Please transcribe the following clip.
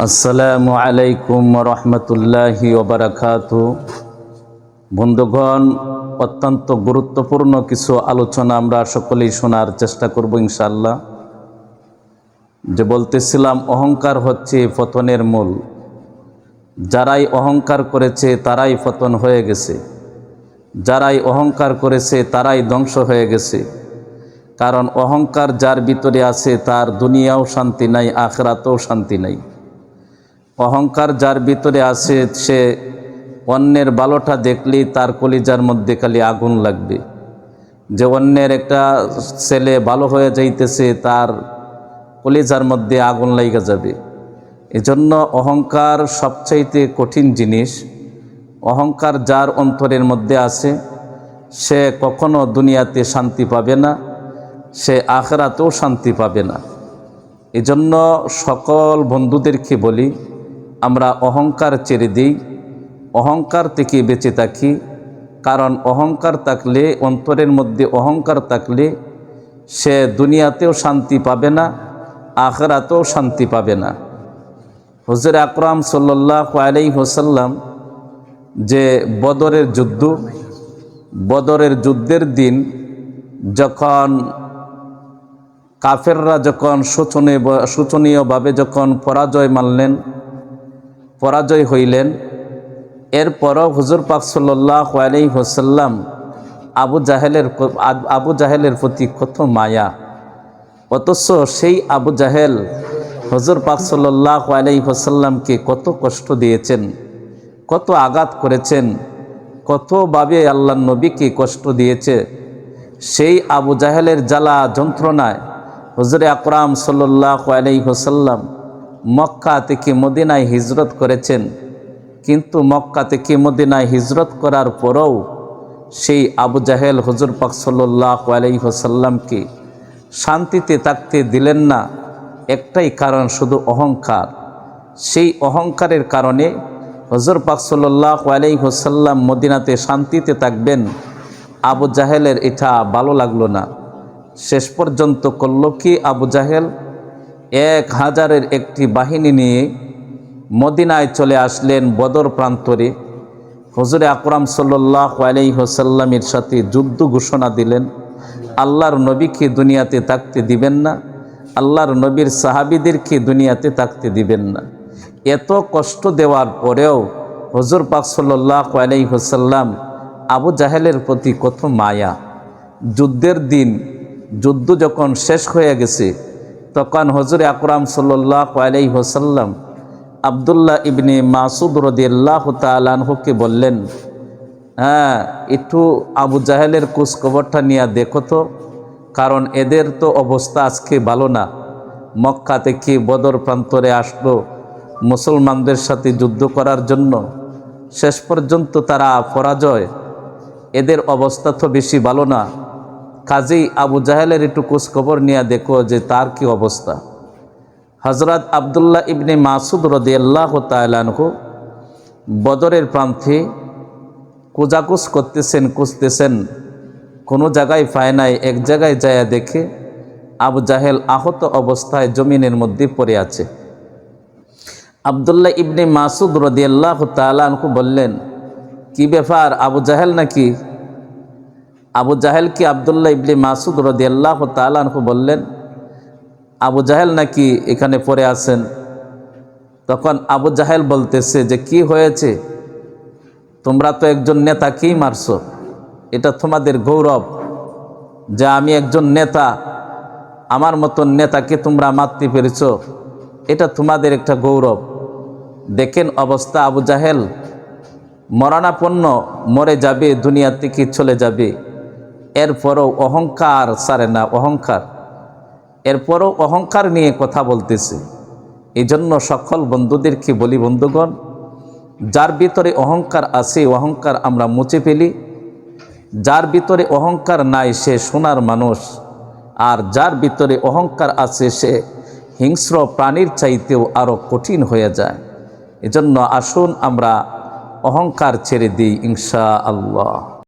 আসসালামু আলাইকুম রহমতুল্লাহি ওবারাকাতুহু। বন্ধুগণ, অত্যন্ত গুরুত্বপূর্ণ কিছু আলোচনা আমরা সকলেই শোনার চেষ্টা করব ইনশাআল্লাহ। যে বলতেছিলাম, অহংকার হচ্ছে পতনের মূল। যারাই অহংকার করেছে তারাই পতন হয়ে গেছে, যারাই অহংকার করেছে তারাই ধ্বংস হয়ে গেছে। কারণ অহংকার যার ভিতরে আছে তার দুনিয়াও শান্তি নাই, আখিরাতেও শান্তি নাই। অহংকার যার ভিতরে আছে সে অন্যের ভালোটা দেখলেই তার কলিজার মধ্যে খালি আগুন লাগবে। যে অন্যের একটা ছেলে ভালো হয়ে যাইতেছে তার কলিজার মধ্যে আগুন লাগা যাবে। এজন্য অহংকার সবচাইতে কঠিন জিনিস। অহংকার যার অন্তরের মধ্যে আছে সে কখনো দুনিয়াতে শান্তি পাবে না, সে আখিরাতেও শান্তি পাবে না। এজন্য সকল বন্ধুদেরকে বলি, আমরা অহংকার ছেড়ে দিই, অহংকার থেকে বেঁচে থাকি। কারণ অহংকার থাকলে, অন্তরের মধ্যে অহংকার থাকলে সে দুনিয়াতেও শান্তি পাবে না, আখিরাতেও শান্তি পাবে না। হুজুর আকরাম সাল্লাল্লাহু আলাইহি ওয়াসাল্লাম যে বদরের যুদ্ধের দিন যখন কাফেররা যখন শোচনীয়ভাবে যখন পরাজয় হইলেন, এরপরও হুজুর পাক সাল্লাল্লাহু আলাইহি ওয়াসাল্লাম আবু জাহেলের প্রতি কত মায়া। অথচ সেই আবু জাহেল হুজুর পাক সাল্লাল্লাহু আলাইহি ওয়াসাল্লামকে কত কষ্ট দিয়েছেন, কত আঘাত করেছেন, কতভাবে আল্লাহর নবীকে কষ্ট দিয়েছে। সেই আবু জাহেলের জ্বালা যন্ত্রণায় হুজুর আকরাম সাল্লাল্লাহু আলাইহি ওয়াসাল্লাম মক্কা থেকে মদিনায় হিজরত করেছেন। কিন্তু মক্কা থেকে মদিনায় হিজরত করার পরেও সেই আবু জাহেল হুজুর পাক সাল্লাল্লাহু আলাইহি ওয়াসাল্লামকে শান্তিতে থাকতে দিলেন না। একটাই কারণ, শুধু অহংকার। সেই অহংকারের কারণে হুজুর পাক সাল্লাল্লাহু আলাইহি ওয়াসাল্লাম মদিনাতে শান্তিতে থাকবেন, আবু জাহেলের এটা ভালো লাগলো না। শেষ পর্যন্ত করল কি, আবু জাহেল 1000-এর একটি বাহিনী নিয়ে মদিনায় চলে আসলেন বদর প্রান্তরে। হুজুর আকরাম সাল্লাল্লাহু আলাইহি ওয়াসাল্লামের সাথে যুদ্ধ ঘোষণা দিলেন। আল্লাহর নবীকে দুনিয়াতে থাকতে দিবেন না, আল্লাহর নবীর সাহাবীদেরকে দুনিয়াতে থাকতে দিবেন না। এত কষ্ট দেওয়ার পরেও হুজুর পাক সাল্লাল্লাহু আলাইহি ওয়াসাল্লাম আবু জাহেলের প্রতি কত মায়া। যুদ্ধের দিন, যুদ্ধ যখন শেষ হয়ে গেছে, তখন হুজুর আকরাম সাল্লাল্লাহু আলাইহি ওয়াসাল্লাম আব্দুল্লাহ ইবনে মাসউদ রাদিয়াল্লাহু তাআলা আনহুকে বললেন, একটু আবু জাহেলের খোঁজখবরটা নিয়ে দেখো তো, কারণ এদের তো অবস্থা আজকে ভালো না। মক্কা থেকে বদর প্রান্তরে আসলো মুসলমানদের সাথে যুদ্ধ করার জন্য, শেষ পর্যন্ত তারা পরাজয়। এদের অবস্থা তো বেশি ভালো না। কাজেই আবু জাহেলের একটু খোঁজখবর নিয়ে দেখো যে তার কি অবস্থা। হযরত আব্দুল্লাহ ইবনে মাসউদ রাদিয়াল্লাহু তাআলা আনহু বদরের প্রান্তে খোঁজাখুঁজ খুঁজতেছেন, কোনো জায়গায় পায় নাই। এক জায়গায় যায় দেখে আবু জাহেল আহত অবস্থায় জমিনের মধ্যে পড়ে আছে। আব্দুল্লাহ ইবনে মাসউদ রাদিয়াল্লাহু তাআলা আনহু বললেন, কি ব্যাপার, আবু জাহেল নাকি? আবু জাহেল কি আব্দুল্লাহ ইবনে মাসউদ রাদিয়াল্লাহু তাআলা আনহু বললেন, আবু জাহেল নাকি এখানে পড়ে আছেন? তখন আবু জাহেল বলতেছে যে, কি হয়েছে? তোমরা তো একজন নেতাকেই মারছো, এটা তোমাদের গৌরব যে আমি একজন নেতা, আমার মতন নেতাকে তোমরা মারতে পেরেছ, এটা তোমাদের একটা গৌরব। দেখেন অবস্থা, আবু জাহেল মরণাপন্ন, মরে যাবে, দুনিয়া থেকে চলে যাবে। এরপরও অহংকার ছাড়ে না, অহংকার। এরপরও অহংকার নিয়ে কথা বলতেছে। এই জন্য সকল বন্ধুদেরকে বলি, বন্ধুগণ, যার ভিতরে অহংকার আছে অহংকার আমরা মুছে ফেলি। যার ভিতরে অহংকার নাই সে সোনার মানুষ, আর যার ভিতরে অহংকার আছে সে হিংস্র প্রাণীর চাইতেও আরও কঠিন হয়ে যায়। এজন্য আসুন আমরা অহংকার ছেড়ে দিই ইনশাআল্লাহ।